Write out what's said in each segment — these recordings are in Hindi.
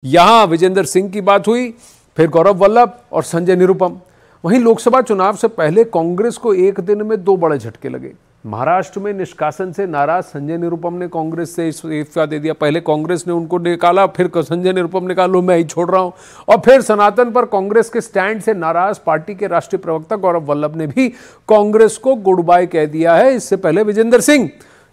यहां विजेंद्र सिंह की बात हुई, फिर गौरव वल्लभ और संजय निरुपम। वहीं लोकसभा चुनाव से पहले कांग्रेस को एक दिन में दो बड़े झटके लगे। महाराष्ट्र में निष्कासन से नाराज संजय निरुपम ने कांग्रेस से इस्तीफा दे दिया। पहले कांग्रेस ने उनको निकाला, फिर संजय निरुपम ने कहा लो मैं ही छोड़ रहा हूं। और फिर सनातन पर कांग्रेस के स्टैंड से नाराज पार्टी के राष्ट्रीय प्रवक्ता गौरव वल्लभ ने भी कांग्रेस को गुड बाय कह दिया है। इससे पहले विजेंद्र सिंह,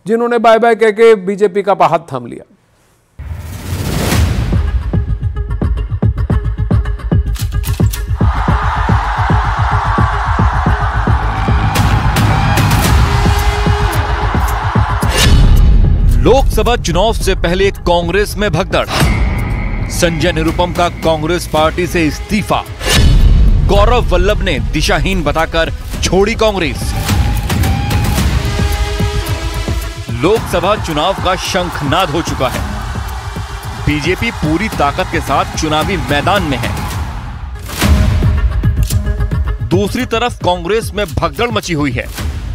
जिन्होंने बाय बाय कह के बीजेपी का हाथ थाम लिया। लोकसभा चुनाव से पहले कांग्रेस में भगदड़, संजय निरुपम का कांग्रेस पार्टी से इस्तीफा, गौरव वल्लभ ने दिशाहीन बताकर छोड़ी कांग्रेस। लोकसभा चुनाव का शंखनाद हो चुका है। बीजेपी पूरी ताकत के साथ चुनावी मैदान में है। दूसरी तरफ कांग्रेस में भगदड़ मची हुई है।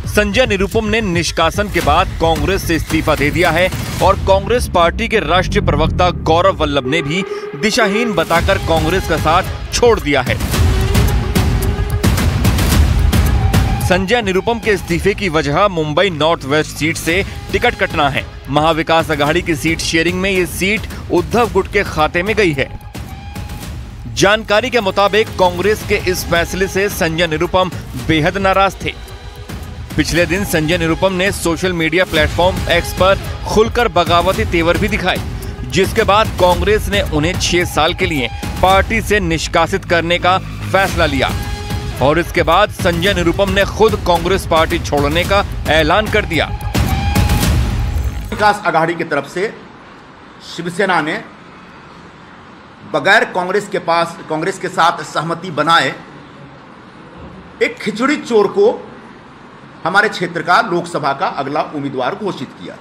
संजय निरुपम ने निष्कासन के बाद कांग्रेस से इस्तीफा दे दिया है और कांग्रेस पार्टी के राष्ट्रीय प्रवक्ता गौरव वल्लभ ने भी दिशाहीन बताकर कांग्रेस का साथ छोड़ दिया है। संजय निरुपम के इस्तीफे की वजह मुंबई नॉर्थ वेस्ट सीट से टिकट कटना है। महाविकास अघाड़ी की सीट शेयरिंग में ये सीट उद्धव गुट के खाते में गई है। जानकारी के मुताबिक कांग्रेस के इस फैसले से संजय निरुपम बेहद नाराज थे। पिछले दिन संजय निरुपम ने सोशल मीडिया प्लेटफॉर्म एक्स पर खुलकर बगावती तेवर भी दिखाए, जिसके बाद कांग्रेस ने उन्हें 6 साल के लिए पार्टी से निष्कासित करने का फैसला लिया। और इसके बाद संजय निरुपम ने खुद कांग्रेस पार्टी छोड़ने का ऐलान कर दिया। विकास अघाड़ी की तरफ से शिवसेना ने बगैर कांग्रेस के साथ सहमति बनाए एक खिचड़ी चोर को हमारे क्षेत्र का लोकसभा का अगला उम्मीदवार घोषित किया।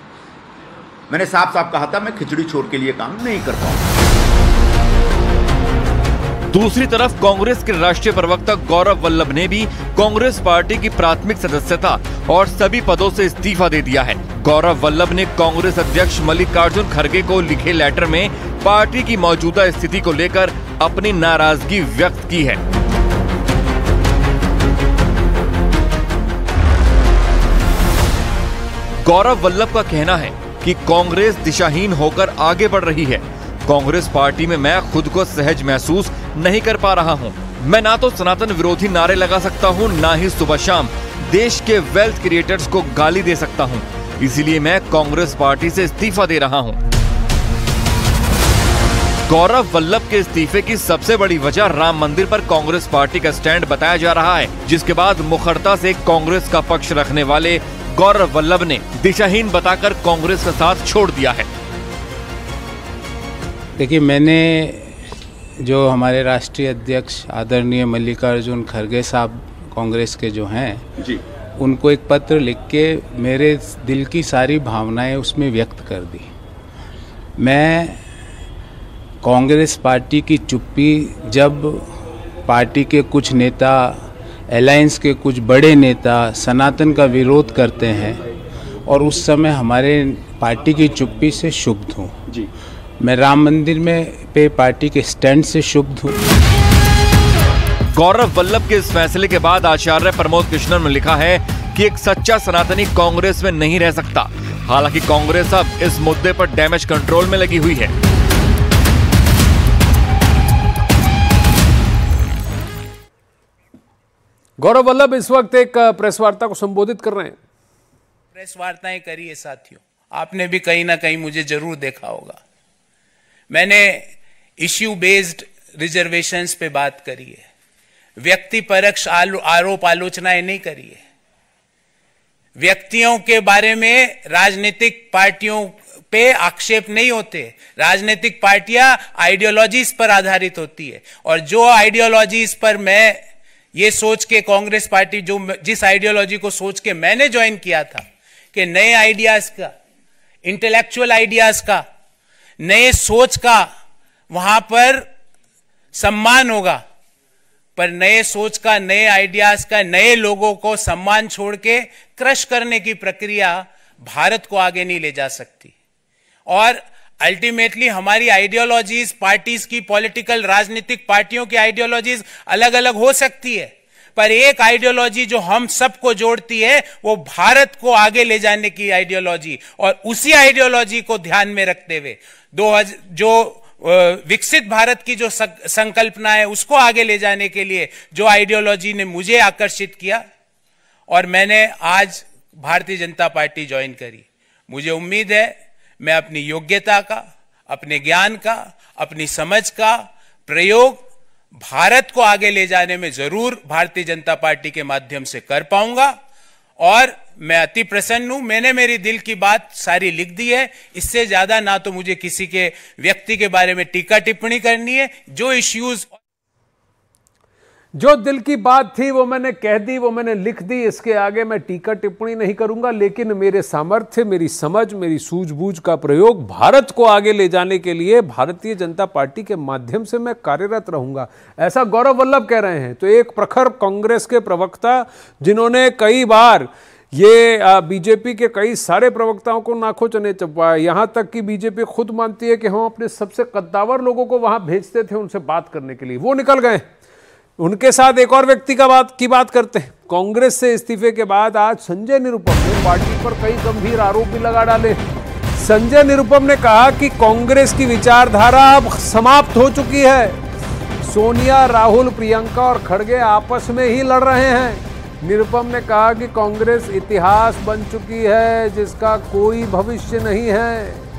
मैंने साफ साफ कहा था मैं खिचड़ी चोर के लिए काम नहीं कर पाऊंगा। दूसरी तरफ कांग्रेस के राष्ट्रीय प्रवक्ता गौरव वल्लभ ने भी कांग्रेस पार्टी की प्राथमिक सदस्यता और सभी पदों से इस्तीफा दे दिया है। गौरव वल्लभ ने कांग्रेस अध्यक्ष मल्लिकार्जुन खड़गे को लिखे लेटर में पार्टी की मौजूदा स्थिति को लेकर अपनी नाराजगी व्यक्त की है। गौरव वल्लभ का कहना है कि कांग्रेस दिशाहीन होकर आगे बढ़ रही है। कांग्रेस पार्टी में मैं खुद को सहज महसूस नहीं कर पा रहा हूं। मैं ना तो सनातन विरोधी नारे लगा सकता हूं, ना ही सुबह शाम देश के वेल्थ क्रिएटर्स को गाली दे सकता हूं। इसीलिए मैं कांग्रेस पार्टी से इस्तीफा दे रहा हूं। गौरव वल्लभ के इस्तीफे की सबसे बड़ी वजह राम मंदिर पर कांग्रेस पार्टी का स्टैंड बताया जा रहा है, जिसके बाद मुखरता से कांग्रेस का पक्ष रखने वाले गौरव वल्लभ ने दिशाहीन बताकर कांग्रेस का साथ छोड़ दिया है। देखिए, मैंने जो हमारे राष्ट्रीय अध्यक्ष आदरणीय मल्लिकार्जुन खड़गे साहब कांग्रेस के जो हैं जी, उनको एक पत्र लिख के मेरे दिल की सारी भावनाएं उसमें व्यक्त कर दी। मैं कांग्रेस पार्टी की चुप्पी, जब पार्टी के कुछ नेता, अलायंस के कुछ बड़े नेता सनातन का विरोध करते हैं, और उस समय हमारे पार्टी की चुप्पी से क्षुब्ध हूँ जी। मैं राम मंदिर में पे पार्टी के स्टैंड से क्षुब्ध हूँ। गौरव वल्लभ के इस फैसले के बाद आचार्य प्रमोद कृष्णन ने लिखा है कि एक सच्चा सनातनी कांग्रेस में नहीं रह सकता। हालांकि कांग्रेस अब इस मुद्दे पर डैमेज कंट्रोल में लगी हुई है। गौरव वल्लभ इस वक्त एक प्रेस वार्ता को संबोधित कर रहे हैं। प्रेस वार्ताएं करिए साथियों, आपने भी कहीं ना कहीं मुझे जरूर देखा होगा। मैंने इश्यू बेस्ड रिजर्वेशंस पे बात करी है, व्यक्तिपरक आरोप आलोचनाएं नहीं करी है। व्यक्तियों के बारे में राजनीतिक पार्टियों पे आक्षेप नहीं होते। राजनीतिक पार्टियां आइडियोलॉजीज पर आधारित होती है, और जो आइडियोलॉजीज पर मैं ये सोच के कांग्रेस पार्टी, जिस आइडियोलॉजी को सोच के मैंने ज्वाइन किया था कि नए आइडियाज का, इंटेलेक्चुअल आइडियाज का, नए सोच का वहां पर सम्मान होगा, पर नए सोच का, नए आइडियाज का, नए लोगों को सम्मान छोड़ के क्रश करने की प्रक्रिया भारत को आगे नहीं ले जा सकती। और अल्टीमेटली हमारी आइडियोलॉजीज, पार्टीज की, पॉलिटिकल राजनीतिक पार्टियों की आइडियोलॉजीज अलग अलग हो सकती है, पर एक आइडियोलॉजी जो हम सबको जोड़ती है वो भारत को आगे ले जाने की आइडियोलॉजी, और उसी आइडियोलॉजी को ध्यान में रखते हुए जो विकसित भारत की जो संकल्पना है उसको आगे ले जाने के लिए जो आइडियोलॉजी ने मुझे आकर्षित किया, और मैंने आज भारतीय जनता पार्टी ज्वाइन करी। मुझे उम्मीद है मैं अपनी योग्यता का, अपने ज्ञान का, अपनी समझ का प्रयोग भारत को आगे ले जाने में जरूर भारतीय जनता पार्टी के माध्यम से कर पाऊंगा, और मैं अति प्रसन्न हूं। मैंने मेरी दिल की बात सारी लिख दी है, इससे ज्यादा ना तो मुझे किसी के व्यक्ति के बारे में टीका टिप्पणी करनी है। जो इश्यूज, जो दिल की बात थी वो मैंने कह दी, वो मैंने लिख दी। इसके आगे मैं टीका टिप्पणी नहीं करूंगा, लेकिन मेरे सामर्थ्य, मेरी समझ, मेरी सूझबूझ का प्रयोग भारत को आगे ले जाने के लिए भारतीय जनता पार्टी के माध्यम से मैं कार्यरत रहूंगा, ऐसा गौरव वल्लभ कह रहे हैं। तो एक प्रखर कांग्रेस के प्रवक्ता, जिन्होंने कई बार ये बीजेपी के कई सारे प्रवक्ताओं को नाखों चने चबवाया, यहां तक कि बीजेपी खुद मानती है कि हम अपने सबसे कद्दावर लोगों को वहां भेजते थे उनसे बात करने के लिए, वो निकल गए। उनके साथ एक और व्यक्ति की बात करते हैं। कांग्रेस से इस्तीफे के बाद आज संजय निरुपम ने पार्टी पर कई गंभीर आरोप भी लगा डाले। संजय निरुपम ने कहा कि कांग्रेस की विचारधारा अब समाप्त हो चुकी है। सोनिया, राहुल, प्रियंका और खड़गे आपस में ही लड़ रहे हैं। निरुपम ने कहा कि कांग्रेस इतिहास बन चुकी है जिसका कोई भविष्य नहीं है।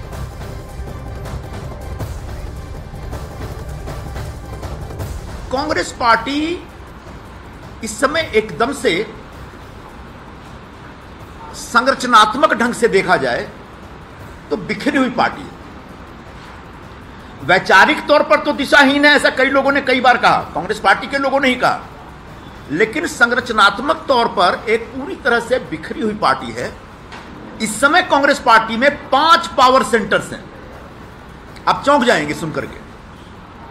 कांग्रेस पार्टी इस समय एकदम से संरचनात्मक ढंग से देखा जाए तो बिखरी हुई पार्टी है। वैचारिक तौर पर तो दिशाहीन है, ऐसा कई लोगों ने कई बार कहा, कांग्रेस पार्टी के लोगों ने ही कहा, लेकिन संरचनात्मक तौर पर एक पूरी तरह से बिखरी हुई पार्टी है। इस समय कांग्रेस पार्टी में 5 पावर सेंटर्स हैं। आप चौंक जाएंगे सुनकर के,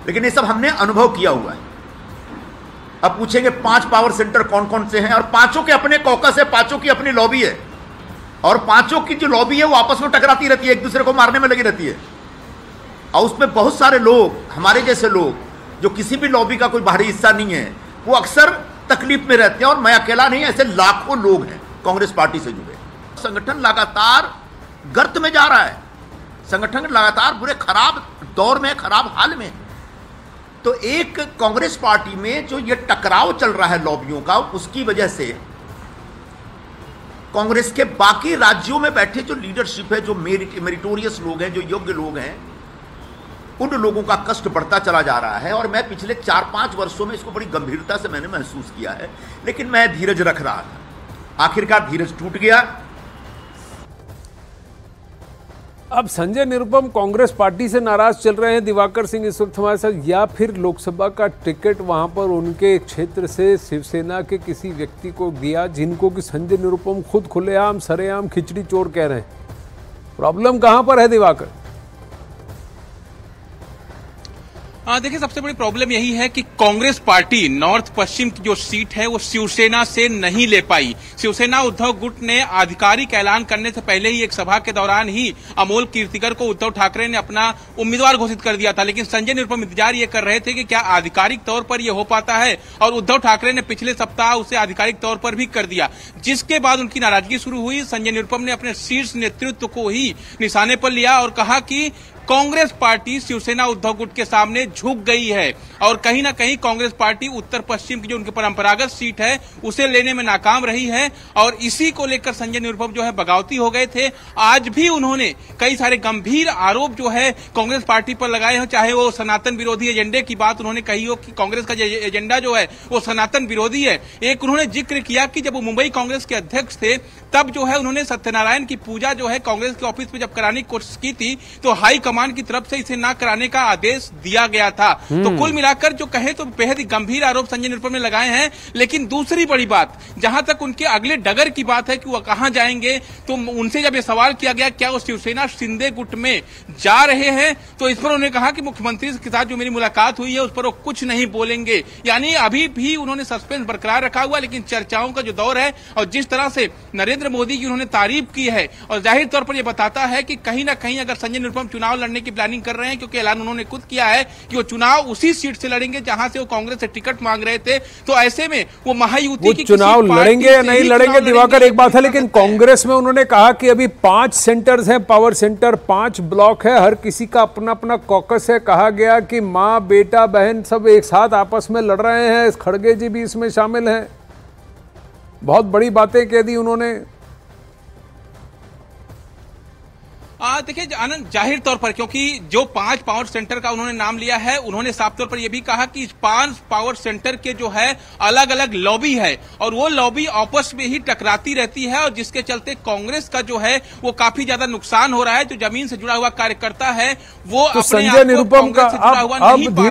लेकिन ये सब हमने अनुभव किया हुआ है। अब पूछेंगे 5 पावर सेंटर कौन कौन से हैं, और पांचों के अपने कॉकस है, पांचों की अपनी लॉबी है, और पांचों की जो लॉबी है वो आपस में टकराती रहती है, एक दूसरे को मारने में लगी रहती है। और उसमें बहुत सारे लोग, हमारे जैसे लोग जो किसी भी लॉबी का कोई बाहरी हिस्सा नहीं है, वो अक्सर तकलीफ में रहते हैं, और मैं अकेला नहीं, ऐसे लाखों लोग हैं कांग्रेस पार्टी से जुड़े। संगठन लगातार गर्त में जा रहा है, संगठन लगातार बुरे खराब दौर में, खराब हाल में। तो एक कांग्रेस पार्टी में जो ये टकराव चल रहा है लॉबियों का, उसकी वजह से कांग्रेस के बाकी राज्यों में बैठे जो लीडरशिप है, जो मेरिटोरियस लोग हैं, जो योग्य लोग हैं, उन लोगों का कष्ट बढ़ता चला जा रहा है। और मैं पिछले 4-5 वर्षों में इसको बड़ी गंभीरता से मैंने महसूस किया है, लेकिन मैं धीरज रख रहा था। आखिरकार धीरज टूट गया। अब संजय निरुपम कांग्रेस पार्टी से नाराज चल रहे हैं, दिवाकर सिंह इस वक्त हमारे साथ, या फिर लोकसभा का टिकट वहां पर उनके क्षेत्र से शिवसेना के किसी व्यक्ति को दिया जिनको कि संजय निरुपम खुद खुलेआम सरेआम खिचड़ी चोर कह रहे हैं। प्रॉब्लम कहां पर है दिवाकर? देखिए, सबसे बड़ी प्रॉब्लम यही है कि कांग्रेस पार्टी नॉर्थ पश्चिम की जो सीट है वो शिवसेना से नहीं ले पाई। शिवसेना उद्धव गुट ने आधिकारिक ऐलान करने से पहले ही एक सभा के दौरान ही अमोल कीर्तिकर को उद्धव ठाकरे ने अपना उम्मीदवार घोषित कर दिया था, लेकिन संजय निरुपम इंतजार ये कर रहे थे कि क्या आधिकारिक तौर पर यह हो पाता है, और उद्धव ठाकरे ने पिछले सप्ताह उसे आधिकारिक तौर पर भी कर दिया, जिसके बाद उनकी नाराजगी शुरू हुई। संजय निरुपम ने अपने शीर्ष नेतृत्व को ही निशाने पर लिया और कहा कि कांग्रेस पार्टी शिवसेना उद्धव गुट के सामने झुक गई है, और कहीं ना कहीं कांग्रेस पार्टी उत्तर पश्चिम की जो उनकी परंपरागत सीट है उसे लेने में नाकाम रही है, और इसी को लेकर संजय निरुपम जो है बगावती हो गए थे। आज भी उन्होंने कई सारे गंभीर आरोप जो है कांग्रेस पार्टी पर लगाए हैं, चाहे वो सनातन विरोधी एजेंडे की बात उन्होंने कही हो कि कांग्रेस का एजेंडा जो है वो सनातन विरोधी है। एक उन्होंने जिक्र किया कि जब वो मुंबई कांग्रेस के अध्यक्ष थे तब जो है उन्होंने सत्यनारायण की पूजा जो है कांग्रेस के ऑफिस में जब कराने की कोशिश की थी तो हाई कमान की तरफ से इसे न कराने का आदेश दिया गया था। तो कुल मिलाकर जो कहे तो बेहद ही गंभीर आरोप संजय निरुपम ने लगाए हैं। लेकिन दूसरी बड़ी बात, जहां तक उनके अगले डगर की बात है कि वह कहां जाएंगे, तो उनसे जब यह सवाल किया गया क्या वो शिवसेना शिंदे गुट में जा रहे हैं, तो इस पर उन्होंने कहा कि मुख्यमंत्री के साथ जो मेरी मुलाकात हुई है उस पर वो कुछ नहीं बोलेंगे। यानी अभी भी उन्होंने सस्पेंस बरकरार रखा हुआ, लेकिन चर्चाओं का जो दौर है और जिस तरह से नरेंद्र मोदी की उन्होंने तारीफ की है, और जाहिर तौर पर यह बताता है कि कहीं ना कहीं अगर संजय निरुपम चुनाव लड़ने लड़ने की प्लानिंग कर रहे हैं, क्योंकि ऐलान उन्होंने खुद किया है कि वो चुनाव उसी सीट से लड़ेंगे जहां से वो कांग्रेस से टिकट मांग रहे थे। तो ऐसे में वो महायुति की चुनाव लड़ेंगे या नहीं लड़ेंगे दिवाकर एक बात है, लेकिन कांग्रेस में उन्होंने कहा कि अभी 5 सेंटर्स हैं, पावर सेंटर 5 ब्लॉक है, हर किसी का अपना अपना कॉकस है। कहा गया कि माँ बेटा बहन सब एक साथ आपस में लड़ रहे हैं, खड़गे जी भी इसमें शामिल हैं। बहुत बड़ी बातें कह दी उन्होंने। देखिए आनंद, जाहिर तौर पर क्योंकि जो 5 पावर सेंटर का उन्होंने नाम लिया है, उन्होंने साफ तौर पर यह भी कहा कि इस 5 पावर सेंटर के जो है अलग अलग लॉबी है और वो लॉबी आपस में ही टकराती रहती है, और जिसके चलते कांग्रेस का जो है वो काफी ज्यादा नुकसान हो रहा है। जो जमीन से जुड़ा हुआ कार्यकर्ता है वो तो संजय निरुपम का अब